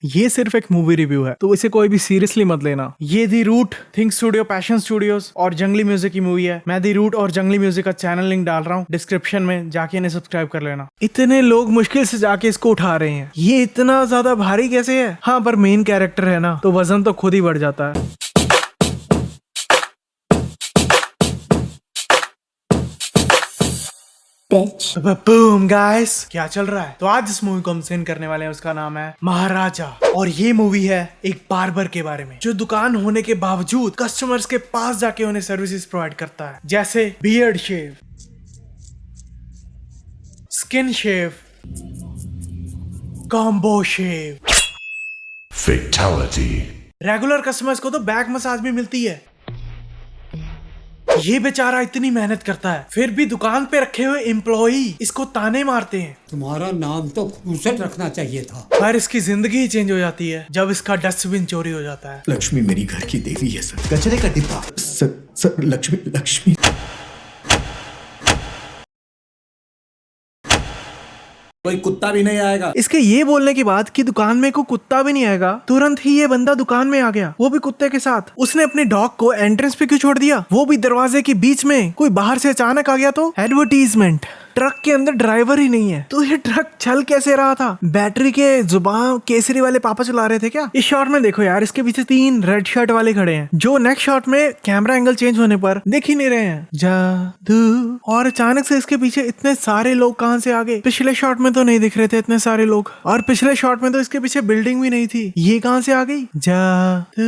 ये सिर्फ एक मूवी रिव्यू है, तो इसे कोई भी सीरियसली मत लेना। ये The Root, Think Studio, Passion Studios और जंगली म्यूजिक की मूवी है। मैं दी रूट और जंगली म्यूजिक का चैनल लिंक डाल रहा हूँ डिस्क्रिप्शन में, जाके इन्हें सब्सक्राइब कर लेना। इतने लोग मुश्किल से जाके इसको उठा रहे हैं, ये इतना ज्यादा भारी कैसे है? हाँ, पर मेन कैरेक्टर है ना, तो वजन तो खुद ही बढ़ जाता है। बूम गाइस, क्या चल रहा है? तो आज इस मूवी को हम सीन करने वाले हैं, उसका नाम है महाराजा। और ये मूवी है एक बार्बर के बारे में, जो दुकान होने के बावजूद कस्टमर्स के पास जाके उन्हें सर्विसेज प्रोवाइड करता है, जैसे बियर्ड शेव, स्किन शेव, कॉम्बो शेव, Fatality. रेगुलर कस्टमर्स को तो बैक मसाज भी मिलती है। ये बेचारा इतनी मेहनत करता है, फिर भी दुकान पे रखे हुए एम्प्लॉई इसको ताने मारते हैं। तुम्हारा नाम तो फुर्सत रखना चाहिए था। पर इसकी जिंदगी ही चेंज हो जाती है जब इसका डस्टबिन चोरी हो जाता है। लक्ष्मी मेरी घर की देवी है सर। कचरे का डिब्बा सर लक्ष्मी कोई कुत्ता भी नहीं आएगा। इसके ये बोलने के बाद कि दुकान में कोई कुत्ता भी नहीं आएगा, तुरंत ही ये बंदा दुकान में आ गया, वो भी कुत्ते के साथ। उसने अपने डॉग को एंट्रेंस पे क्यों छोड़ दिया, वो भी दरवाजे के बीच में? कोई बाहर से अचानक आ गया तो? एडवर्टीजमेंट, ट्रक के अंदर ड्राइवर ही नहीं है, तो ये ट्रक चल कैसे रहा था? बैटरी के जुबान केसरी वाले पापा चला रहे थे क्या? इस शॉट में देखो यार, इसके पीछे 3 रेड शर्ट वाले खड़े हैं, जो नेक्स्ट शॉट में कैमरा एंगल चेंज होने पर दिख ही नहीं रहे हैं। जादू। और अचानक से इसके पीछे इतने सारे लोग कहां से आ गए? पिछले शॉट में तो नहीं दिख रहे थे इतने सारे लोग, और पिछले शॉट में तो इसके पीछे बिल्डिंग भी नहीं थी, ये कहां से आ गई? जादू।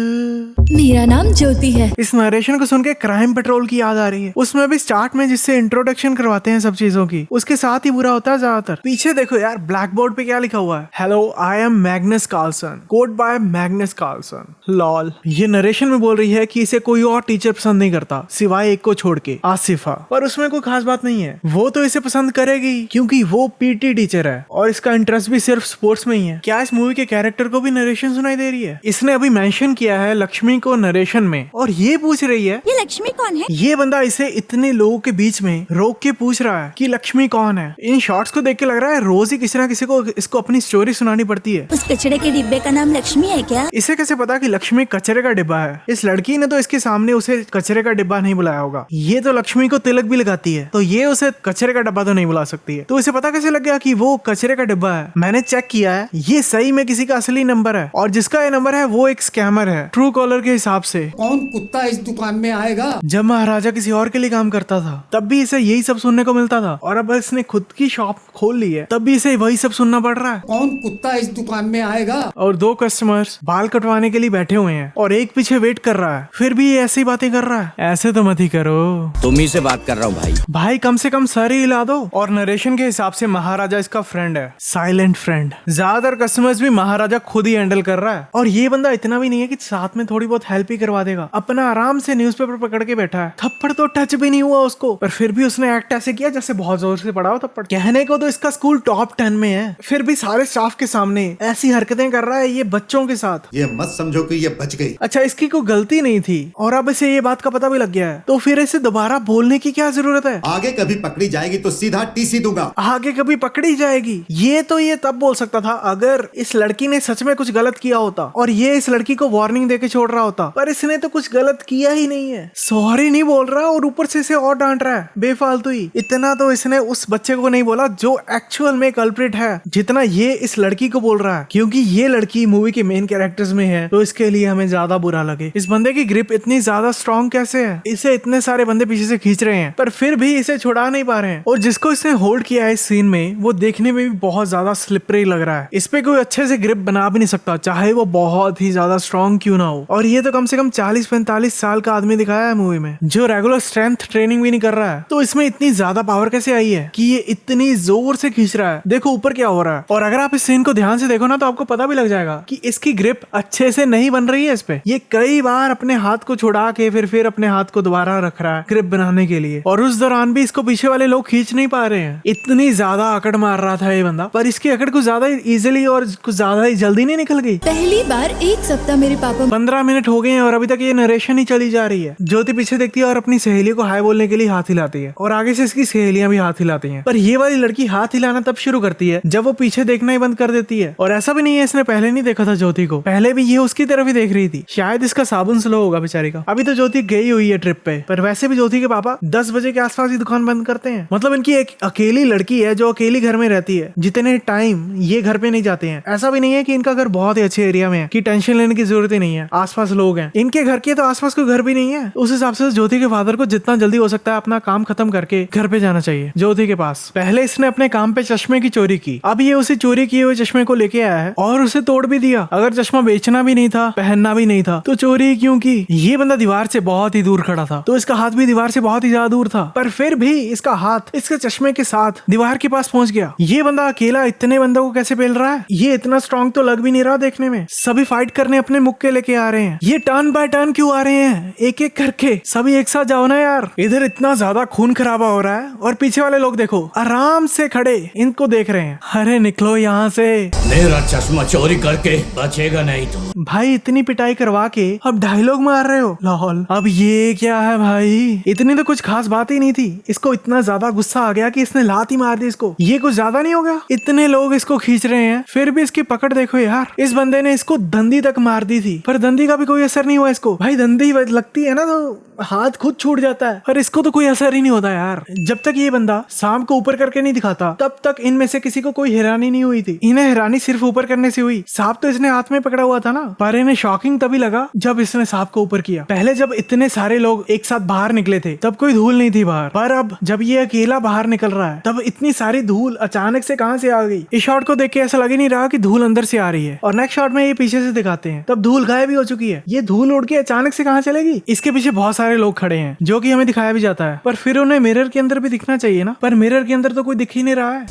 मेरा नाम ज्योति है। इस नरेशन को सुन के क्राइम पेट्रोल की याद आ रही है। उसमें भी स्टार्ट में जिससे इंट्रोडक्शन करवाते हैं सब चीजों की, उसके साथ ही बुरा होता है ज्यादातर। पीछे देखो यार, ब्लैक बोर्ड पे क्या लिखा हुआ है? Hello, I am Magnus Carlsen, code by Magnus Carlsen. Lol. ये नरेशन में बोल रही है कि इसे कोई और टीचर पसंद नहीं करता सिवाय एक को छोड़ के, आसिफा। पर उसमें कोई खास बात नहीं है, वो तो इसे पसंद करेगी क्योंकि वो पीटी टीचर है और इसका इंटरेस्ट भी सिर्फ स्पोर्ट्स में ही है। क्या इस मूवी के कैरेक्टर को भी नरेशन सुनाई दे रही है? इसने अभी मेंशन किया है लक्ष्मी को नरेशन में, और ये पूछ रही है ये लक्ष्मी कौन है? ये बंदा इसे इतने लोगों के बीच में रोक के पूछ रहा है कि लक्ष्मी कौन है। इन शॉट्स को देख के लग रहा है रोज ही किसी ना किसी को इसको अपनी स्टोरी सुनानी पड़ती है। उस कचड़े के डिब्बे का नाम लक्ष्मी है क्या? इसे कैसे पता कि लक्ष्मी कचरे का डिब्बा है? इस लड़की ने तो इसके सामने उसे कचरे का डिब्बा नहीं बुलाया होगा। ये तो लक्ष्मी को तिलक भी लगाती है, तो ये उसे कचरे का डिब्बा तो नहीं बुला सकती है। तो इसे पता कैसे लग गया कि वो कचरे का डिब्बा है? मैंने चेक किया है, ये सही में किसी का असली नंबर है, और जिसका ये नंबर है वो एक स्कैमर है ट्रू कॉलर के हिसाब से। कौन कुत्ता इस दुकान में आएगा? जब महाराजा किसी और के लिए काम करता था तब भी इसे यही सब सुनने को मिलता था, और अब इसने खुद की शॉप खोल ली है तब भी इसे वही सब सुनना पड़ रहा है। कौन कुत्ता इस दुकान में आएगा? और 2 कस्टमर्स बाल कटवाने के लिए बैठे हुए हैं और एक पीछे वेट कर रहा है, फिर भी ये ऐसी बातें कर रहा है। ऐसे तो मत ही करो, तुम ही से बात कर रहा हूँ भाई कम से कम सर ही हिला दो। और नरेशन के हिसाब से महाराजा इसका फ्रेंड है, साइलेंट फ्रेंड। ज्यादातर कस्टमर्स भी महाराजा खुद ही हैंडल कर रहा है, और ये बंदा इतना भी नहीं है कि साथ में थोड़ी बहुत हेल्प ही करवा देगा। अपना आराम से न्यूज़पेपर पकड़ के बैठा है, थप्पड़ तो टच भी नहीं हुआ उसको, पर फिर भी उसने एक्ट ऐसे किया जैसे बहुत जोर से पड़ा हो थप्पड़। कहने को तो इसका स्कूल टॉप 10 में है, फिर भी सारे स्टाफ के सामने ऐसी हरकतें कर रहा है ये बच्चों के साथ। ये मत समझो कि ये बच गई। अच्छा, इसकी कोई गलती नहीं थी और अब इसे ये बात का पता भी लग गया है, तो फिर इसे दोबारा बोलने की क्या जरूरत है? आगे कभी पकड़ी जाएगी तो सीधा टीसी दूंगा। आगे कभी पकड़ी जाएगी, ये तो ये तब बोल सकता था अगर इस लड़की ने सच में कुछ गलत किया होता और ये इस लड़की को वार्निंग देके छोड़ रहा होता, पर इसने तो कुछ गलत किया ही नहीं है। सॉरी नहीं बोल रहा और ऊपर से इसे और डांट रहा है बेफालतू ही। इतना तो इसने उस बच्चे को नहीं बोला जो एक्चुअल में कल्प्रिट है, जितना ये इस लड़की को बोल रहा है, क्योंकि ये लड़की मूवी के मेन कैरेक्टर्स में है, तो इसके लिए हमें ज्यादा बुरा लगे। इस बंदे की ग्रिप इतनी ज्यादा स्ट्रॉन्ग कैसे है? इसे इतने सारे बंदे पीछे से खींच रहे हैं पर फिर भी इसे छुड़ा नहीं पा रहे हैं, और जिसको इसने होल्ड किया है इस सीन में वो देखने में भी बहुत ज्यादा स्लिपरी लग रहा है। इस पे कोई अच्छे से ग्रिप बना भी नहीं सकता, चाहे वो बहुत ही ज्यादा स्ट्रॉन्ग क्यों ना हो। और ये तो कम से कम 40-45 साल का आदमी दिखाया है मूवी में, जो रेगुलर स्ट्रेंथ ट्रेनिंग भी नहीं कर रहा है, तो इसमें इतनी ज्यादा पावर कैसे आई है कि ये इतनी जोर से खींच रहा है? देखो ऊपर क्या हो रहा है, और अगर आप इस सीन को ध्यान से देखो ना तो आपको पता भी लग जाएगा कि इसकी ग्रिप अच्छे से नहीं बन रही है इस पे। ये कई बार अपने हाथ को छुड़ा के फिर अपने हाथ को दोबारा रख रहा है ग्रिप बनाने के लिए, और उस दौरान भी इसको पीछे वाले लोग खींच नहीं पा रहे हैं। इतनी ज्यादा अकड़ मार रहा था ये बंदा, पर इसकी अकड़ कुछ ज्यादा इजीली और कुछ ज्यादा ही जल्दी नहीं निकल गई। पहली बार एक सप्ताह मेरे पापा 15 मिनट हो गए हैं और अभी तक ये नरेशन ही चली जा रही है। ज्योति पीछे देखती है और अपनी सहेली को हाय बोलने के लिए हाथ हिलाती है, और आगे से इसकी सहेलियां भी हाथ हाथ हिलाती हैं। पर ये वाली लड़की हाथ हिलाना तब शुरू करती है जब वो पीछे देखना ही बंद कर देती है। और ऐसा भी नहीं है इसने पहले नहीं देखा था ज्योति को, पहले भी ये उसकी तरफ ही देख रही थी। शायद इसका साबुन स्लो होगा बेचारी का। अभी तो ज्योति गई हुई है ट्रिप पे, पर वैसे भी ज्योति के पापा 10 बजे के आसपास ही दुकान बंद करते हैं। मतलब इनकी एक अकेली लड़की है जो अकेली घर में रहती है, जितने टाइम ये घर पे नहीं जाते हैं। ऐसा भी नहीं है कि इनका घर बहुत ही अच्छे एरिया में है कि टेंशन लेने की जरूरत ही नहीं है, आसपास लोग हैं। इनके घर के तो आसपास कोई घर भी नहीं है। उस हिसाब से ज्योति के फादर को जितना जल्दी हो सकता है अपना काम खत्म करके घर पे जाना चाहिए ज्योति के पास। पहले इसने अपने काम पे चश्मे की चोरी की, अब ये उसी चोरी किए हुए चश्मे को लेके आया है और उसे तोड़ भी दिया। अगर चश्मा बेचना भी नहीं था, पहनना भी नहीं था, तो चोरी क्यों की? ये बंदा दीवार से बहुत ही दूर खड़ा था, तो इसका हाथ भी दीवार से बहुत ही ज्यादा दूर था, पर फिर भी इसका हाथ इसके चश्मे के साथ दीवार के पास पहुंच गया। ये बंदा अकेला इतने बंदों को कैसे पेल रहा है? ये इतना स्ट्रॉन्ग तो लग भी नहीं रहा देखने में। सभी फाइट करने अपने मुक्के लेके आ रहे हैं। ये टर्न बाय टर्न क्यों आ रहे हैं? एक एक करके सभी एक साथ जाओ ना यार। इधर इतना ज्यादा खून खराबा हो रहा है और पीछे वाले लोग देखो आराम से खड़े इनको देख रहे हैं। अरे निकलो यहाँ से, मेरा चश्मा चोरी करके बचेगा नहीं तो। भाई इतनी पिटाई करवा के अब डायलॉग मार रहे हो, लाहौल। अब ये क्या है भाई? इतनी तो कुछ खास बात ही नहीं थी। इसको इतना ज्यादा गुस्सा आ गया कि इसने लात ही मार दी इसको। ये कुछ ज्यादा नहीं हो गया? इतने लोग इसको खींच रहे हैं फिर भी इसकी पकड़ देखो यार। इस बंदे ने इसको दंदी तक मार दी थी, पर दंदी का भी कोई असर नहीं हुआ इसको। भाई दंदी लगती है ना तो हाथ खुद छूट जाता है, पर इसको तो कोई असर ही नहीं होता यार। जब तक ये बंदा सांप को ऊपर करके नहीं दिखाता तब तक इनमें से किसी को कोई हैरानी नहीं हुई थी। इन्हें हैरानी सिर्फ ऊपर करने से हुई। सांप तो इसने हाथ में पकड़ा हुआ था ना, पर इन्हें शॉकिंग तभी लगा जब इसने सांप को ऊपर किया। पहले जब इतने सारे लोग एक साथ बाहर निकले थे तब कोई धूल नहीं थी बाहर, पर अब जब ये अकेला बाहर निकल रहा है तब इतनी सारी धूल अचानक से कहां से आ गई? इस शॉट को देख के ऐसा लग ही नहीं रहा कि धूल अंदर से आ रही है, और नेक्स्ट शॉट में ये पीछे से दिखाते हैं तब धूल गायब भी हो चुकी है। ये धूल उड़ के अचानक से कहां चलेगी? इसके पीछे बहुत सारे लोग खड़े हैं जो कि हमें दिखाया भी जाता है, पर फिर उन्हें मिरर के अंदर भी दिखना चाहिए ना, पर मिरर के अंदर तो कोई दिख ही नहीं रहा है।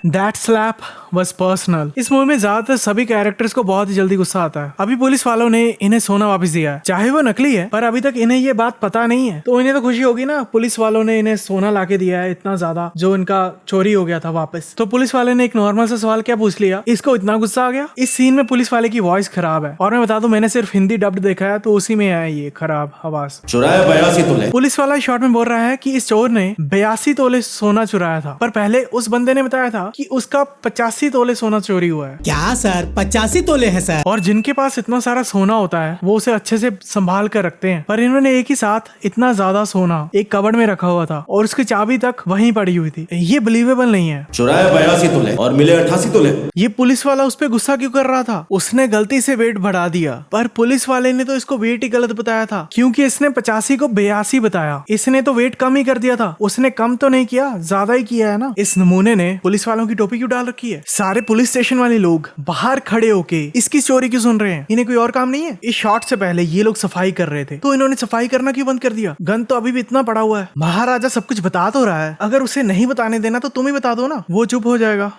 That slap was personal. इस मूवी में ज्यादातर सभी कैरेक्टर्स को बहुत ही जल्दी गुस्सा आता है। अभी पुलिस वालों ने इन्हें सोना वापस दिया है, चाहे वो नकली है, पर अभी तक इन्हें ये बात पता नहीं है, तो इन्हें तो खुशी होगी ना। पुलिस वालों ने इन्हें सोना लाके दिया है इतना ज्यादा जो इनका चोरी हो गया था वापस। तो पुलिस वाले ने एक नॉर्मल सा सवाल क्या पूछ लिया, इसको इतना गुस्सा आ गया। इस सीन में पुलिस वाले की वॉइस खराब है, और मैं बता दूं मैंने सिर्फ हिंदी डब्ड देखा है, तो उसी में है ये खराब आवाज। चुराया 82 तोले। पुलिस वाला शॉट में बोल रहा है कि इस चोर ने 82 तोले सोना चुराया था, पर पहले उस बंदे ने बताया था कि उसका 85 तोले सोना चोरी हुआ है। क्या सर 85 तोले है सर? और जिनके पास इतना सारा सोना होता है वो उसे अच्छे से संभाल कर रखते हैं, पर इन्होंने एक ही साथ इतना ज्यादा सोना एक कबर्ड में रखा हुआ था और उसकी चाबी तक वहीं पड़ी हुई थी। ये बिलीवेबल नहीं है। चुराया 82 तोले और मिले 88 तोले। ये पुलिस वाला उस पे गुस्सा क्यों कर रहा था? उसने गलती से वेट बढ़ा दिया, पर पुलिस वाले ने तो इसको वेट ही गलत बताया था, क्योंकि इसने 85 को 82 बताया। इसने तो वेट कम ही कर दिया था, उसने कम तो नहीं किया, ज्यादा ही किया है ना। इस नमूने ने पुलिस वालों की टोपी क्यों डाल रखी है? सारे पुलिस स्टेशन वाले लोग बाहर खड़े होके इसकी चोरी क्यों सुन रहे हैं? इन्हें कोई और काम नहीं है? इस शॉट से पहले ये लोग सफाई कर रहे थे, तो इन्होंने सफाई करना क्यों बंद कर दिया? गन तो अभी भी इतना पड़ा हुआ है। महाराजा सब कुछ बता तो रहा है, अगर उसे नहीं बताने देना तो तुम ही बता दो ना, वो चुप हो जाएगा।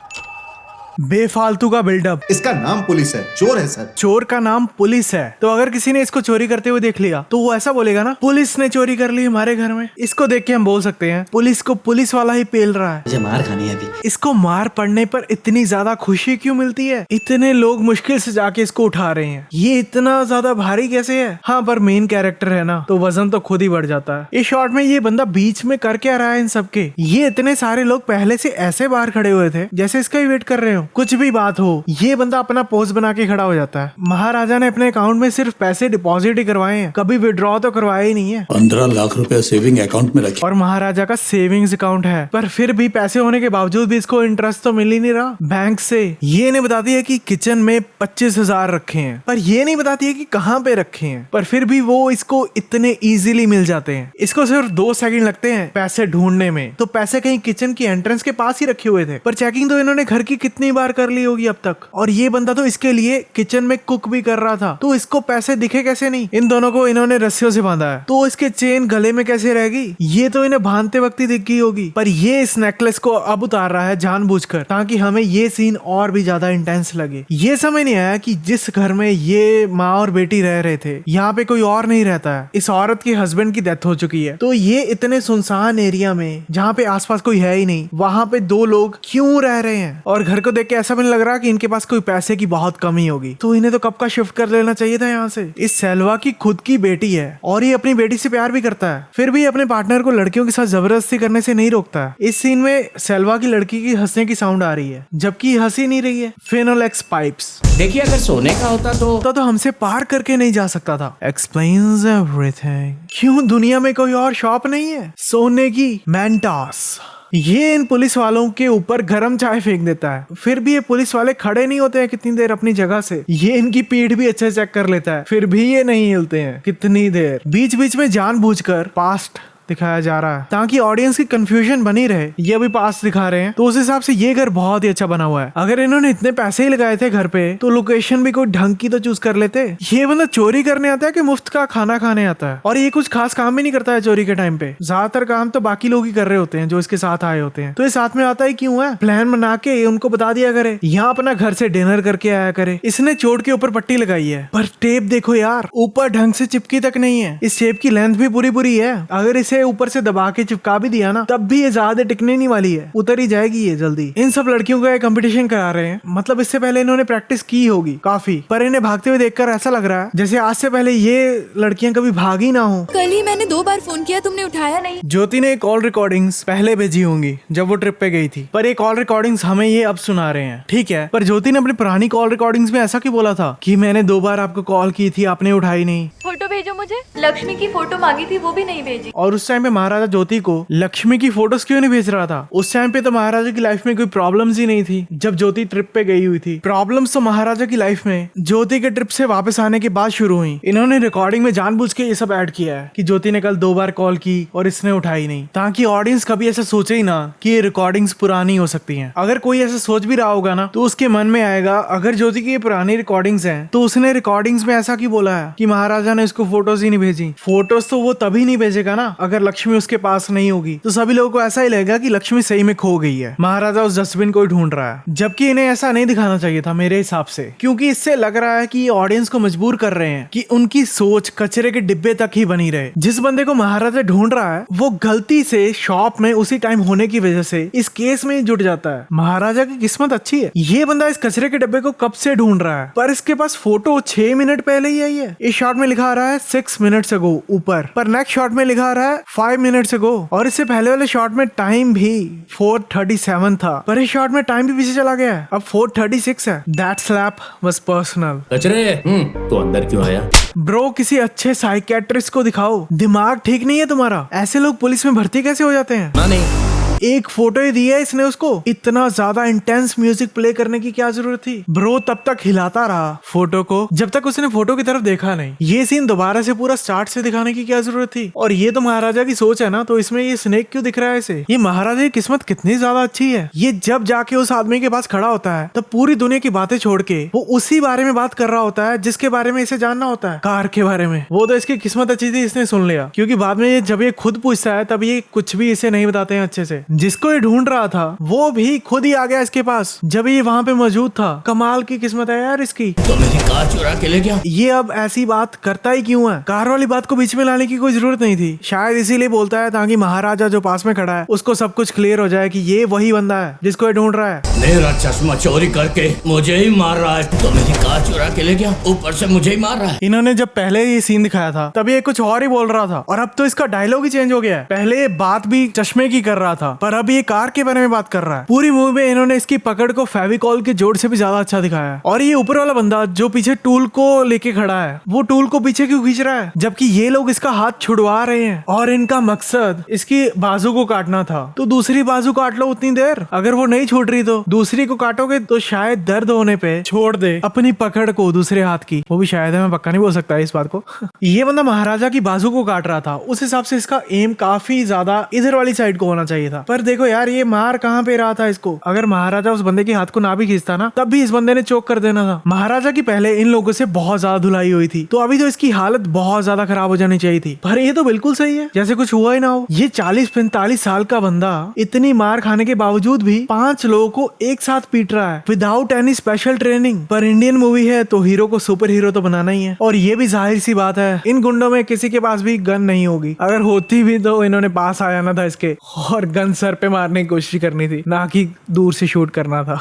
बेफालतू का बिल्डअप। इसका नाम पुलिस है, चोर है सर। चोर का नाम पुलिस है, तो अगर किसी ने इसको चोरी करते हुए देख लिया तो वो ऐसा बोलेगा ना, पुलिस ने चोरी कर ली हमारे घर में। इसको देख के हम बोल सकते हैं पुलिस को पुलिस वाला ही पेल रहा है। मुझे मार खानी है अभी। इसको मार पड़ने पर इतनी ज्यादा खुशी क्यों मिलती है? इतने लोग मुश्किल से जाके इसको उठा रहे हैं, ये इतना ज्यादा भारी कैसे है? हाँ, पर मेन कैरेक्टर है ना, तो वजन तो खुद ही बढ़ जाता है। इस शॉट में ये बंदा बीच में कर क्या रहा है इन सबके? ये इतने सारे लोग पहले से ऐसे बाहर खड़े हुए थे जैसे इसका ही वेट कर रहे हो। कुछ भी बात हो, ये बंदा अपना पोज बना के खड़ा हो जाता है। महाराजा ने अपने अकाउंट में सिर्फ पैसे डिपॉजिट ही करवाए हैं, कभी विड्रॉ तो करवाया ही नहीं है। 15 लाख रुपए सेविंग अकाउंट में रखे, और महाराजा का सेविंग्स अकाउंट है, पर फिर भी पैसे होने के बावजूद भी इसको इंटरेस्ट तो मिल ही नहीं रहा बैंक से। ये नहीं बताती है कि किचन में 25,000 रखे हैं, पर ये नहीं बताती है कि कहाँ पे रखे हैं, पर फिर भी वो इसको इतने इजीली मिल जाते हैं। इसको सिर्फ 2 सेकंड लगते हैं पैसे ढूंढने में, तो पैसे कहीं किचन की एंट्रेंस के पास ही रखे हुए थे, पर चेकिंग तो इन्होंने घर की कितनी बार कर ली होगी अब तक। और ये बंदा तो इसके लिए किचन में कुक भी कर रहा था, तो इसको पैसे दिखे कैसे नहीं? इन दोनों को इन्होंने रस्सियों से बांधा है, तो इसके चेन गले में कैसे रहेगी? ये तो इन्हें बांधते वक्त ही दिख गई होगी, पर ये इस नेकलेस को अब उतार रहा है जानबूझकर, ताकि हमें ये सीन और भी ज्यादा इंटेंस लगे। ये समझ नहीं आया कि जिस घर में ये माँ और बेटी रह रहे थे, यहाँ पे कोई और नहीं रहता है। इस औरत के हस्बैंड की डेथ हो चुकी है, तो ये इतने सुनसान एरिया में जहाँ पे आसपास कोई है ही नहीं, वहाँ पे 2 लोग क्यों रह रहे हैं? और घर को देख देख के ऐसा भी नहीं लग रहा कि इनके पास कोई पैसे की बहुत कमी होगी, तो इन्हें तो कब का शिफ्ट कर लेना चाहिए था यहाँ से। इस सेल्वा की खुद की बेटी है और ये अपनी बेटी से प्यार भी करता है, फिर भी अपने पार्टनर को लड़कियों के साथ जबरदस्ती करने से नहीं रोकता है। इस सीन में सेल्वा की लड़की की हंसने की साउंड आ रही है, जबकि हंसी नहीं रही है। फिनोलेक्स पाइप्स देखिए अगर सोने का होता तो हमसे पार करके नहीं जा सकता था। Explains everything. क्यों दुनिया में कोई और शॉप नहीं है सोने की? मेंटास। ये इन पुलिस वालों के ऊपर गरम चाय फेंक देता है, फिर भी ये पुलिस वाले खड़े नहीं होते हैं कितनी देर अपनी जगह से। ये इनकी पीठ भी अच्छे से चेक कर लेता है, फिर भी ये नहीं हिलते हैं कितनी देर। बीच बीच में जानबूझकर पास्ट दिखाया जा रहा है ताकि ऑडियंस की कंफ्यूजन बनी रहे। ये अभी पास दिखा रहे हैं, तो उस हिसाब से ये घर बहुत ही अच्छा बना हुआ है। अगर इन्होंने इतने पैसे ही लगाए थे घर पे, तो लोकेशन भी कोई ढंग की तो चूज कर लेते। ये बंदा चोरी करने आता है कि मुफ्त का खाना खाने आता है? और ये कुछ खास काम भी नहीं करता है चोरी के टाइम पे, ज्यादातर काम तो बाकी लोग ही कर रहे होते हैं जो इसके साथ आए होते हैं। तो ये साथ में आता ही क्यों है? प्लान बना के उनको बता दिया करे, यहाँ अपना घर से डिनर करके आया करे। इसने चोट के ऊपर पट्टी लगाई है, पर टेप देखो यार, ऊपर ढंग से चिपकी तक नहीं है। इस टेप की लेंथ भी पूरी पूरी है। अगर इसे ऊपर से दबा के चिपका भी दिया ना, तब भी ये ज्यादा टिकने नहीं वाली है, उतर ही जाएगी ये जल्दी। इन सब लड़कियों का कंपटीशन करा रहे हैं, मतलब इससे पहले इन्होंने प्रैक्टिस की होगी काफी, पर इन्हें भागते हुए देखकर ऐसा लग रहा है जैसे आज से पहले ये लड़कियां कभी भागी ना हो। कल ही मैंने 2 बार फोन किया, तुमने उठाया नहीं। ज्योति ने कॉल रिकॉर्डिंग्स पहले भेजी होंगी जब वो ट्रिप पे गई थी, पर ये कॉल रिकॉर्डिंग्स हमें ये अब सुना रहे हैं। ठीक है, पर ज्योति ने अपनी पुरानी कॉल रिकॉर्डिंग्स में ऐसा क्यों बोला था कि मैंने 2 बार आपको कॉल की थी, आपने उठाई नहीं? फोटो भेजो मुझे। लक्ष्मी की फोटो मांगी थी, वो भी नहीं भेजी। और उस टाइम पे महाराजा ज्योति को लक्ष्मी की फोटोज क्यों नहीं भेज रहा था? उस टाइम पे तो महाराजा की लाइफ में कोई प्रॉब्लम्स ही नहीं थी जब ज्योति ट्रिप पे गई हुई थी। प्रॉब्लम्स तो महाराजा की लाइफ में ज्योति के ट्रिप से वापस आने के बाद शुरू हुई। इन्होंने रिकॉर्डिंग में जानबूझ के ये सब ऐड किया है कि ज्योति ने कल 2 बार कॉल की और इसने उठाई नहीं, ताकि ऑडियंस कभी ऐसा सोचे ही ना कि ये रिकॉर्डिंग्स पुरानी हो सकती हैं। अगर कोई ऐसा सोच भी रहा होगा ना, तो उसके मन में आएगा अगर ज्योति की ये पुरानी रिकॉर्डिंग्स हैं, तो उसने रिकॉर्डिंग्स में ऐसा क्यों बोला है कि महाराजा ने उसको फोटोज ही नहीं भेजी? फोटोज तो वो तभी नहीं भेजेगा ना अगर लक्ष्मी उसके पास नहीं होगी। तो सभी लोगों को ऐसा ही लगेगा कि लक्ष्मी सही में खो गई है, महाराजा उस डस्टबिन को ही ढूंढ रहा है। जबकि इन्हें ऐसा नहीं दिखाना चाहिए था मेरे हिसाब से, क्योंकि इससे लग रहा है कि ये ऑडियंस को मजबूर कर रहे हैं कि उनकी सोच कचरे के डिब्बे तक ही बनी रहे। जिस बंदे को महाराजा ढूंढ रहा है वो गलती से शॉप में उसी टाइम होने की वजह से इस केस में जुट जाता है। महाराजा की किस्मत अच्छी है, ये बंदा इस कचरे के डिब्बे को कब से ढूंढ रहा है, पर इसके पास फोटो 6 मिनट पहले ही आई है। इस शॉट में लिखा आ रहा है 6 मिनट्स अगो ऊपर, पर नेक्स्ट शॉट में लिखा आ रहा है 5 मिनट्स अगो, और इससे पहले वाले शॉट में टाइम भी 4:37 था, पर इस शॉट में टाइम भी पीछे चला गया है, अब 4:36 है। That slap was personal. कचरे तो अंदर क्यों आया? ब्रो किसी अच्छे साइकेट्रिस्ट को दिखाओ, दिमाग ठीक नहीं है तुम्हारा? ऐसे लोग पुलिस में भर्ती कैसे हो जाते हैं? ना नहीं, एक फोटो ही दी है इसने उसको, इतना ज्यादा इंटेंस म्यूजिक प्ले करने की क्या जरूरत थी? ब्रो तब तक हिलाता रहा फोटो को जब तक उसने फोटो की तरफ देखा नहीं। ये सीन दोबारा से पूरा स्टार्ट से दिखाने की क्या जरूरत थी? और ये तो महाराजा की सोच है ना, तो इसमें ये स्नेक क्यों दिख रहा है इसे? ये महाराजा की किस्मत कितनी ज्यादा अच्छी है, ये जब जाके उस आदमी के पास खड़ा होता है तब पूरी दुनिया की बातें छोड़ के वो उसी बारे में बात कर रहा होता है जिसके बारे में इसे जानना होता है, कार के बारे में। वो तो इसकी किस्मत अच्छी थी, इसने सुन लिया, क्योंकि बाद में जब ये खुद पूछता है तब ये कुछ भी इसे नहीं बताते हैं अच्छे से। जिसको ये ढूंढ रहा था वो भी खुद ही आ गया इसके पास जब ये वहाँ पे मौजूद था। कमाल की किस्मत है यार इसकी। तो मेरी कार चुरा के ले गया। ये अब ऐसी बात करता ही क्यों है? कार वाली बात को बीच में लाने की कोई जरूरत नहीं थी, शायद इसीलिए बोलता है ताकि महाराजा जो पास में खड़ा है उसको सब कुछ क्लियर हो जाए कि ये वही बंदा है जिसको ये ढूंढ रहा है। मेरा चश्मा चोरी करके मुझे ही मार रहा है, तो मेरी कार चुरा के ले गया, ऊपर से मुझे ही मार रहा है। इन्होंने जब पहले ये सीन दिखाया था तब ये कुछ और ही बोल रहा था, और अब तो इसका डायलॉग ही चेंज हो गया है। पहले ये बात भी चश्मे की कर रहा था, पर अब ये कार के बारे में बात कर रहा है। पूरी मूवी में इन्होंने इसकी पकड़ को फेविकॉल के जोड़ से भी ज्यादा अच्छा दिखाया है। और ये ऊपर वाला बंदा जो पीछे टूल को लेके खड़ा है, वो टूल को पीछे क्यों खींच रहा है जबकि ये लोग इसका हाथ छुड़वा रहे हैं और इनका मकसद इसकी बाजू को काटना था। तो दूसरी बाजू काट लो उतनी देर, अगर वो नहीं छूट रही तो दूसरी को काटोगे तो शायद दर्द होने पे छोड़ दे अपनी पकड़ को दूसरे हाथ की। वो भी शायद है, मैं पक्का नहीं बोल सकता इस बात को। ये बंदा महाराजा की बाजू को काट रहा था, उस हिसाब से इसका एम काफी ज्यादा इधर वाली साइड को होना चाहिए था। पर देखो यार ये मार कहाँ पे रहा था इसको। अगर महाराजा उस बंदे के हाथ को ना भी खींचता ना, तब भी इस बंदे ने चोक कर देना था। महाराजा की पहले इन लोगों से बहुत ज्यादा धुलाई हुई थी, तो अभी तो इसकी हालत बहुत ज्यादा खराब हो जानी चाहिए थी। पर ये तो बिल्कुल सही है, जैसे कुछ हुआ ही ना हो। ये 40-45 साल का बंदा इतनी मार खाने के बावजूद भी 5 लोगों को एक साथ पीट रहा है विदाउट एनी स्पेशल ट्रेनिंग। पर इंडियन मूवी है तो हीरो को सुपर हीरो तो बनाना ही है, और ये भी जाहिर सी बात है इन गुंडों में किसी के पास भी गन नहीं होगी। अगर होती भी तो इन्होंने पास आ जाना था इसके और गन सर पे मारने की कोशिश करनी थी, ना कि दूर से शूट करना था।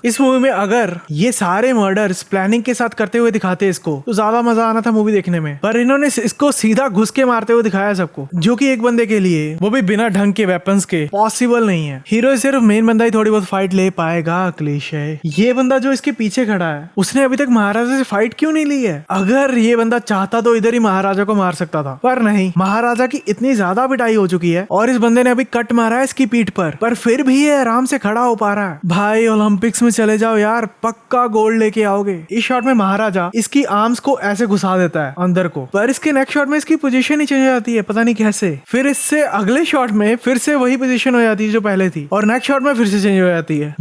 इस मूवी में अगर ये सारे मर्डर्स प्लानिंग के साथ करते हुए दिखाते इसको, तो ज्यादा मजा आना था मूवी देखने में। पर इन्होंने इसको सीधा घुस के मारते हुए दिखाया सबको, जो कि एक बंदे के लिए, वो भी बिना ढंग के वेपन्स के, पॉसिबल नहीं है। हीरो सिर्फ मेन बंदा ही थोड़ी बहुत फाइट ले पाएगा। क्लीशे। ये बंदा जो इसके पीछे खड़ा है, उसने अभी तक महाराजा से फाइट क्यों नहीं ली है? अगर ये बंदा चाहता तो इधर ही महाराजा को मार सकता था, पर नहीं। महाराजा की इतनी ज्यादा पिटाई हो चुकी है और इस बंदे ने अभी कट मारा है इसकी पीठ पर फिर भी ये आराम से खड़ा हो पा रहा है। भाई ओलंपिक्स में चले जाओ यार, पक्का गोल्ड लेके आओगे। इस शॉट में महाराजा इसकी आर्म्स को ऐसे घुसा देता है अंदर को, पर इसके नेक्स्ट शॉट में इसकी पोजीशन ही चेंज हो जाती है, पता नहीं कैसे। फिर इससे अगले शॉट में फिर से वही पोजीशन हो जाती है जो पहले थी, और नेक्स्ट शॉट में फिर से चेंज हो जाती है।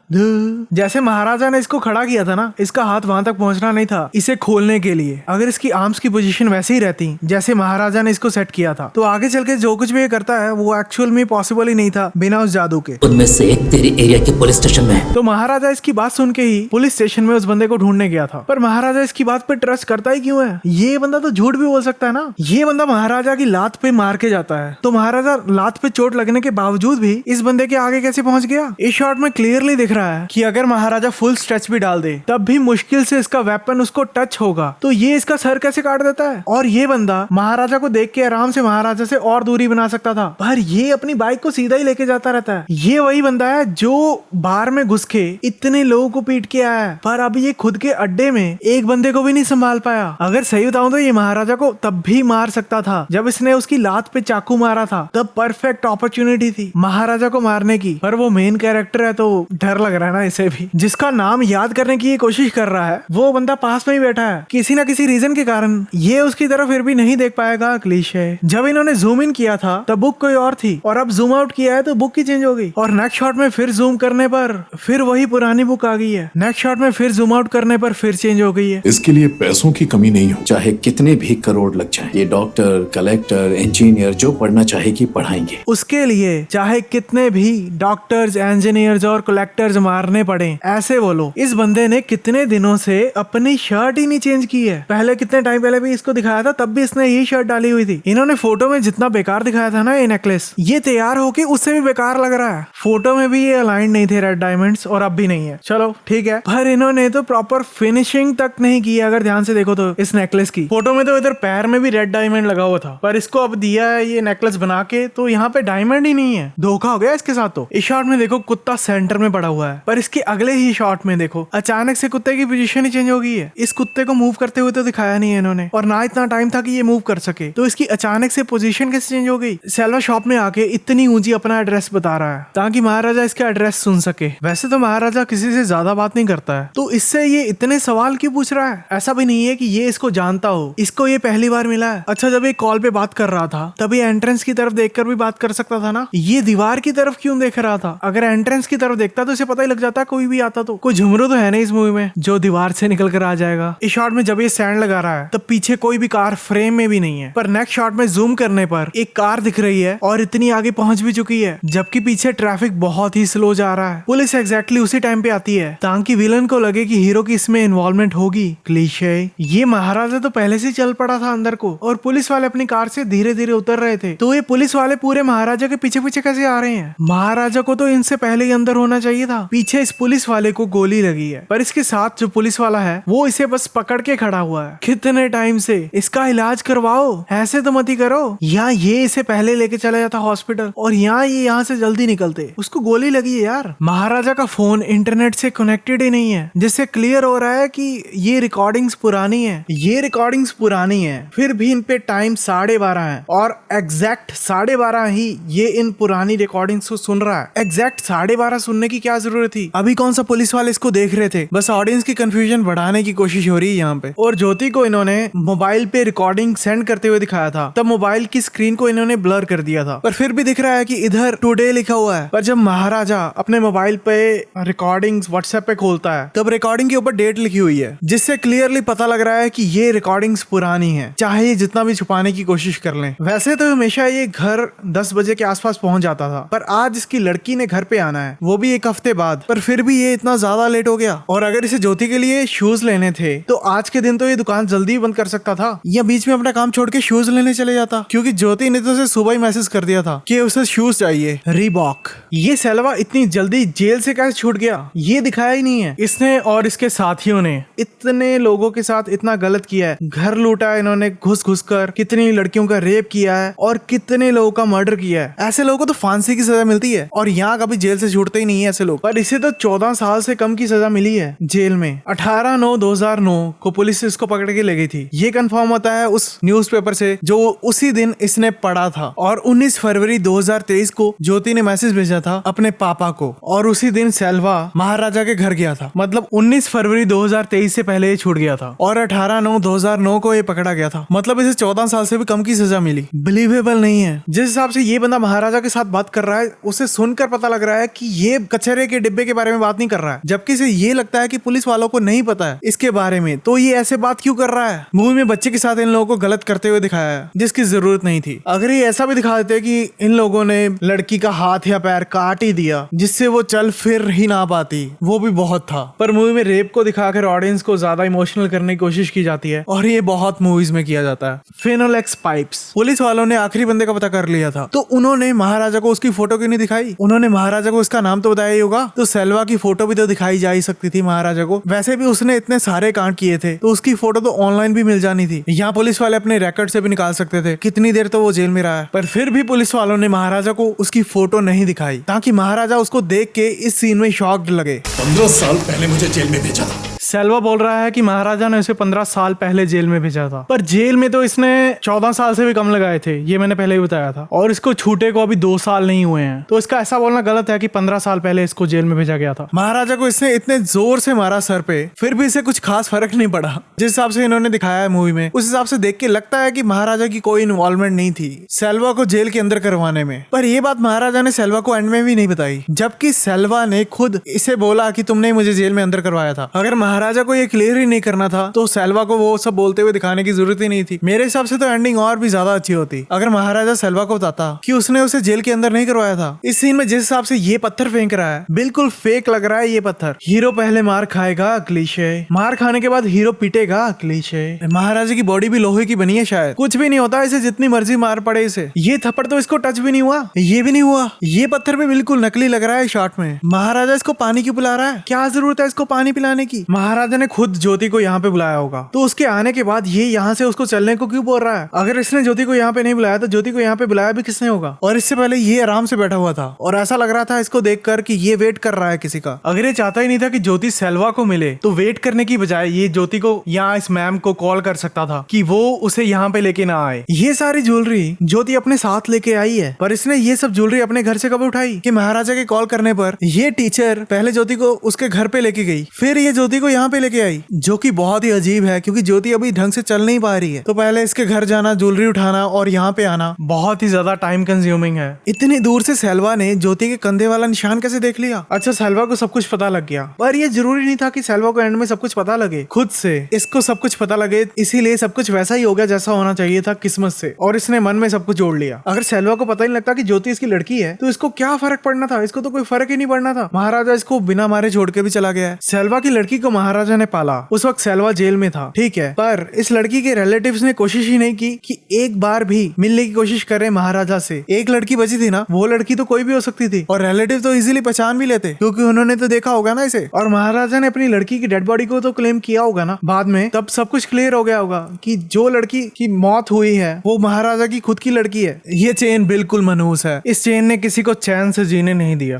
जैसे महाराजा ने इसको खड़ा किया था ना, इसका हाथ वहां तक पहुंचना नहीं था इसे खोलने के लिए। अगर इसकी आर्म्स की पोजीशन वैसे ही रहती जैसे महाराजा ने इसको सेट किया था, तो आगे चल के जो कुछ भी ये करता है वो एक्चुअल में पॉसिबल ही नहीं था बिना उस जादू के। उनमें से एक तेरी एरिया के पुलिस स्टेशन में है। तो महाराजा इसकी बात सुन के ही पुलिस स्टेशन में उस बंदे को ढूंढने गया था, पर महाराजा इसकी बात पे ट्रस्ट करता ही क्यों है? ये बंदा तो झूठ भी बोल सकता है ना। ये बंदा महाराजा की लात पे मार के जाता है, तो महाराजा लात पे चोट लगने के बावजूद भी इस बंदे के आगे कैसे पहुंच गया? इस शॉट में क्लियरली दिख रहा है कि अगर महाराजा फुल स्ट्रेच भी डाल दे, तब भी मुश्किल से इसका वेपन उसको टच होगा, तो ये इसका सर कैसे काट देता है? और ये बंदा महाराजा को देख के आराम से महाराजा से और दूरी बना सकता था, पर ये अपनी बाइक को सीधा ही लेके जाता रहता है। ये वही बंदा है जो बार में घुस के इतने लोगों को पीट के आया है, पर अब ये खुद के अड्डे में एक बंदे को भी नहीं संभाल पाया। अगर सही बताऊं तो ये महाराजा को तब भी मार सकता था जब इसने उसकी लात पे चाकू मारा था, तब परफेक्ट अपॉर्चुनिटी थी महाराजा को मारने की। पर वो मेन कैरेक्टर है तो डर लग रहा है ना इसे भी, जिसका नाम याद करने की ये कोशिश कर रहा है। वो बंदा पास में ही बैठा है, किसी ना किसी रीजन के कारण ये उसकी तरफ फिर भी नहीं देख पाएगा। क्लीशे। जब इन्होंने जूम इन किया था तब बुक कोई और थी, और अब जूम आउट किया है तो बुक ही चेंज हो गई, और नेक्स्ट शॉट में फिर जूम करने पर फिर वही पुरानी बुक आ गई है। नेक्स्ट शॉट में फिर जूम आउट करने पर फिर चेंज हो गई है। इसके लिए पैसों की कमी नहीं हो, चाहे कितने भी करोड़ लग जाएं, ये डॉक्टर, कलेक्टर, इंजीनियर जो पढ़ना चाहेगी पढ़ाएंगे। उसके लिए चाहे कितने भी डॉक्टर्स, इंजीनियर्स और कलेक्टर्स मारने पड़े, ऐसे बोलो। इस बंदे ने कितने दिनों से अपनी शर्ट ही नहीं चेंज की है। पहले कितने टाइम पहले भी इसको दिखाया था, तब भी इसने यही शर्ट डाली हुई थी। इन्होंने फोटो में जितना बेकार दिखाया था ना ये नेकलेस, ये तैयार होके उससे भी बेकार लग रहा है। फोटो में भी ये अलाइन नहीं थे रेड डायमंड्स, और अब भी नहीं है। चलो ठीक है, पर इन्होंने तो प्रॉपर फिनिशिंग तक नहीं की। अगर ध्यान से देखो तो इस नेकलेस की फोटो में तो इधर पैर में भी रेड डायमंड लगा हुआ था, पर इसको अब दिया है ये नेकलेस बना के, तो यहाँ पे डायमंड ही नहीं है। धोखा हो गया इसके साथ। तो इस शॉट में देखो कुत्ता सेंटर में पड़ा हुआ है, पर इसके अगले ही शॉट में देखो अचानक से कुत्ते की पोजीशन ही चेंज हो गई है। इस कुत्ते को मूव करते हुए तो दिखाया नहीं है इन्होंने, और ना इतना टाइम था कि ये मूव कर सके, तो इसकी अचानक से पोजीशन कैसे चेंज हो गई? सेल्वा शॉप में आके इतनी ऊंची अपना एड्रेस बता रहा है ताकि महाराजा इसका एड्रेस सुन सके। वैसे तो महाराजा किसी से ज्यादा बात नहीं करता है, तो इससे ये इतने सवाल क्यों पूछ रहा है? ऐसा भी नहीं है कि ये इसको जानता हो, इसको ये पहली बार मिला है। अच्छा, जब ये कॉल पे बात कर रहा था तभी एंट्रेंस की तरफ देखकर भी बात कर सकता था ना। ये दीवार की तरफ क्यों देख रहा था? अगर एंट्रेंस की तरफ देखता तो इसे पता ही लग जाता, कोई भी आता तो। कोई झुमरू तो है नहीं इस मूवी में जो दीवार से निकल कर आ जाएगा। इस शॉट में जब ये स्टैंड लगा रहा है तब पीछे कोई भी कार फ्रेम में भी नहीं है, पर नेक्स्ट शॉट में जूम करने पर एक कार दिख रही है और इतनी आगे पहुंच भी चुकी है, जबकि पीछे ट्रैफिक बहुत ही स्लो जा रहा है। पुलिस एग्जैक्टली उसी टाइम पे आती है ताकि विलन को लगे कि हीरो की इसमें इन्वॉल्वमेंट होगी। क्लीशे। ये महाराजा तो पहले से चल पड़ा था अंदर को, और पुलिस वाले अपनी कार से धीरे धीरे उतर रहे थे, तो ये पुलिस वाले पूरे महाराजा के पीछे पीछे कैसे आ रहे हैं? महाराजा को तो इनसे पहले ही अंदर होना चाहिए था। पीछे इस पुलिस वाले को गोली लगी है, पर इसके साथ जो पुलिस वाला है वो इसे बस पकड़ के खड़ा हुआ है। कितने टाइम से इसका इलाज करवाओ, ऐसे तो मत ही करो। या ये इसे पहले लेके चला जाता हॉस्पिटल, और यहाँ ये यहाँ से जल्दी निकलते। उसको गोली लगी है यार। महाराजा का फोन इंटरनेट से कनेक्टेड ही नहीं है, जिससे क्लियर हो रहा है कि ये रिकॉर्डिंग्स पुरानी है। ये रिकॉर्डिंग्स पुरानी है, फिर भी इन पे टाइम 12:30 है, और एग्जैक्ट 12:30 ही ये इन पुरानी रिकॉर्डिंग्स को सुन रहा है। एग्जैक्ट 12:30 सुनने की क्या जरूरत थी? अभी कौन सा पुलिस वाले इसको देख रहे थे? बस ऑडियंस की कंफ्यूजन बढ़ाने की कोशिश हो रही है यहाँ पे। और ज्योति को इन्होंने मोबाइल पे रिकॉर्डिंग सेंड करते हुए दिखाया था, तब मोबाइल की स्क्रीन को इन्होंने ब्लर कर दिया था, पर फिर भी दिख रहा है कि इधर टुडे लिखा हुआ है। पर जब महाराजा अपने मोबाइल पे रिकॉर्डिंग्स व्हाट्सएप पे खोलता है, तब रिकॉर्डिंग के ऊपर डेट लिखी हुई है, जिससे क्लियरली पता लग रहा है कि ये रिकॉर्डिंग्स पुरानी है, चाहे ये जितना भी छुपाने की कोशिश कर लें। वैसे तो हमेशा ये घर 10 बजे के आसपास पहुंच जाता था, पर आज इसकी लड़की ने घर पे आना है, वो भी एक हफ्ते बाद, पर फिर भी ये इतना ज्यादा लेट हो गया। और अगर इसे ज्योति के लिए शूज लेने थे तो आज के दिन तो ये दुकान जल्दी बंद कर सकता था, या बीच में अपना काम छोड़ के शूज लेने चले जाता, क्योंकि ज्योति ने तो उसे सुबह ही मैसेज कर दिया था कि उसे शूज चाहिए रीबॉक। ये सेल्वा इतनी जल्दी जेल से कैसे छूट गया ये दिखाया ही नहीं है। इसने और इसके साथियों ने इतने लोगों के साथ इतना गलत किया है, घर लूटा है इन्होंने घुस घुस कर, कितनी लड़कियों का रेप किया है और कितने लोगों का मर्डर किया है। ऐसे लोगों को तो फांसी की सजा मिलती है और यहाँ कभी जेल से छूटते ही नहीं है ऐसे लोग। पर इसे तो 14 साल से कम की सजा मिली है जेल में। 18/9/2009 को पुलिस इसको पकड़ के ले गई थी। ये कंफर्म होता है उस न्यूज़पेपर से जो उसी दिन इसने पढ़ा था। और 19 फरवरी 2023 को ज्योति ने मैसेज भेजा था अपने पापा को, और उसी दिन सेल्वा महाराजा के घर गया था। मतलब 19 फरवरी 2023 से पहले ये छूट गया था और 18/9/2009 को ये पकड़ा गया था। मतलब इसे 14 साल से भी कम की सजा मिली। बिलीवेबल नहीं है। जिस हिसाब से ये बंदा महाराजा के साथ बात कर रहा है, उसे सुनकर पता लग रहा है कि ये कचरे के डिब्बे के बारे में बात नहीं कर रहा है, जबकि इसे ये लगता है कि पुलिस वालों को नहीं पता है इसके बारे में, तो ये ऐसे बात क्यों कर रहा है। मूवी में बच्चे के साथ इन लोगों को गलत करते हुए दिखाया है जिसकी जरूरत नहीं थी। अगर ये ऐसा भी दिखा देते कि इन लोगों ने लड़की का हाथ या पैर काट ही दिया जिससे वो चल फिर ही ना पाती, वो भी बहुत था। पर मूवी में रेप को दिखाकर ऑडियंस को ज्यादा इमोशनल करने की कोशिश की जाती है और ये बहुत मूवीज में किया जाता है। फिनोलेक्स पाइप्स। पुलिस वालों ने आखिरी बंदे का पता कर लिया था, तो उन्होंने महाराजा को उसकी फोटो क्यों नहीं दिखाई। उन्होंने महाराजा को उसका नाम तो बताया ही होगा, तो सेल्वा की फोटो भी तो दिखाई जा ही सकती थी महाराजा को। वैसे भी उसने इतने सारे कांड किए थे तो उसकी फोटो तो ऑनलाइन भी मिल जानी थी। यहाँ पुलिस वाले अपने रिकॉर्ड से भी निकाल सकते थे कितनी देर तो वो जेल में रहा है। पर फिर भी पुलिस वालों ने महाराजा को उसकी फोटो नहीं दिखाई ताकि महाराजा उसको देख के इस सीन में शॉक्ड लगे। 15 साल पहले मुझे जेल में भेजा था। सेल्वा बोल रहा है कि महाराजा ने उसे 15 साल पहले जेल में भेजा था, पर जेल में तो इसने 14 साल से भी कम लगाए थे, ये मैंने पहले ही बताया था। और इसको छूटे को अभी 2 साल नहीं हुए हैं, तो इसका ऐसा बोलना गलत है कि 15 साल पहले इसको जेल में भेजा गया था। महाराजा को इसने इतने जोर से मारा सर पे, फिर भी इसे कुछ खास फर्क नहीं पड़ा। जिस हिसाब से इन्होंने दिखाया है मूवी में, उस हिसाब से देख के लगता है कि महाराजा की कोई इन्वॉल्वमेंट नहीं थी सेल्वा को जेल के अंदर करवाने में। पर ये बात महाराजा ने सेल्वा को एंड में भी नहीं बताई, जबकि सेल्वा ने खुद इसे बोला कि तुमने मुझे जेल में अंदर करवाया था। अगर महाराजा को ये क्लियर ही नहीं करना था तो सेल्वा को वो सब बोलते हुए दिखाने की जरूरत ही नहीं थी। मेरे हिसाब से तो एंडिंग और भी ज्यादा अच्छी होती अगर महाराजा सेल्वा को बताता कि उसने उसे जेल के अंदर नहीं करवाया था। इस सीन में जिस हिसाब से ये पत्थर फेंक रहा है, बिल्कुल फेक लग रहा है ये पत्थर। हीरो पहले मार खाएगा, क्लीशे। मार खाने के बाद हीरो पीटेगा, क्लीशे। महाराजा की बॉडी भी लोहे की बनी है, शायद कुछ भी नहीं होता इसे, जितनी मर्जी मार पड़े इसे। ये थप्पड़ तो इसको टच भी नहीं हुआ, ये भी नहीं हुआ। ये पत्थर भी बिल्कुल नकली लग रहा है शॉट में। महाराजा इसको पानी क्यों पिला रहा है? क्या जरूरत है इसको पानी पिलाने की? महाराजा ने खुद ज्योति को यहाँ पे बुलाया होगा, तो उसके आने के बाद ये यहाँ से उसको चलने को क्यों बोल रहा है? अगर इसने ज्योति को यहाँ पे नहीं बुलाया तो ज्योति को यहाँ पे बुलाया भी किसने होगा? और इससे पहले ये आराम से बैठा हुआ था और ऐसा लग रहा था इसको देखकर कि ये वेट कर रहा है किसी का। अगर ये चाहता ही नहीं था कि ज्योति सेल्वा को मिले तो वेट करने की बजाय ये ज्योति को यहाँ इस मैम को कॉल कर सकता था कि वो उसे यहाँ पे लेके ना आए। ये सारी ज्वेलरी ज्योति अपने साथ लेके आई है, पर इसने ये सब ज्वेलरी अपने घर से कब उठाई कि महाराजा के कॉल करने पर ये टीचर पहले ज्योति को उसके घर पे लेके गई, फिर ये ज्योति को यहाँ पे लेके आई, जो कि बहुत ही अजीब है क्योंकि ज्योति अभी ढंग से चल नहीं पा रही है। तो पहले इसके घर जाना, ज्वेलरी उठाना और यहाँ पे आना बहुत ही ज्यादा टाइम कंज्यूमिंग है। इतनी दूर से सेल्वा ने ज्योति के कंधे वाला निशान कैसे देख लिया? अच्छा, सेल्वा को सब कुछ पता लग गया, पर ये जरूरी नहीं था कि सेल्वा को एंड में सब कुछ पता लगे। खुद से इसको सब कुछ पता लगे, इसीलिए सब कुछ वैसा ही हो गया जैसा होना चाहिए था किस्मत से, और इसने मन में सब कुछ जोड़ लिया। अगर सेल्वा को पता ही नहीं लगता कि ज्योति इसकी लड़की है तो इसको क्या फर्क पड़ना था? इसको तो कोई फर्क ही नहीं पड़ना था। महाराजा इसको बिना मारे छोड़ के भी चला गया है। सेल्वा की लड़की को महाराजा ने पाला, उस वक्त सेल्वा जेल में था, ठीक है, पर इस लड़की के रिलेटिव्स ने कोशिश ही नहीं की कि एक बार भी मिलने की कोशिश करें महाराजा से। एक लड़की बची थी ना, वो लड़की तो कोई भी हो सकती थी और रिलेटिव तो इजीली पहचान भी लेते क्योंकि उन्होंने तो देखा होगा ना इसे। और महाराजा ने अपनी लड़की की डेड बॉडी को तो क्लेम किया होगा ना बाद में, तब सब कुछ क्लियर हो गया होगा कि जो लड़की की मौत हुई है वो महाराजा की खुद की लड़की है। ये चेन बिल्कुल मनहूस है, इस चेन ने किसी को चैन से जीने नहीं दिया।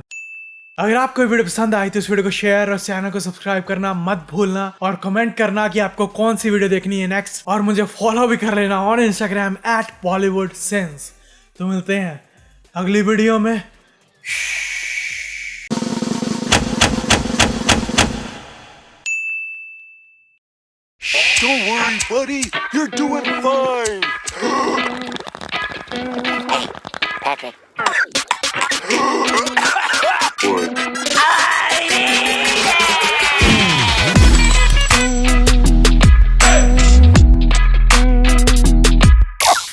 अगर आपको ये वीडियो पसंद आई तो इस वीडियो को शेयर और चैनल को सब्सक्राइब करना मत भूलना, और कमेंट करना कि आपको कौन सी वीडियो देखनी है नेक्स्ट, और मुझे फॉलो भी कर लेना ऑन इंस्टाग्राम @BollywoodSense। तो मिलते हैं अगली वीडियो में। Don't worry, buddy. You're doing fine. Patrick.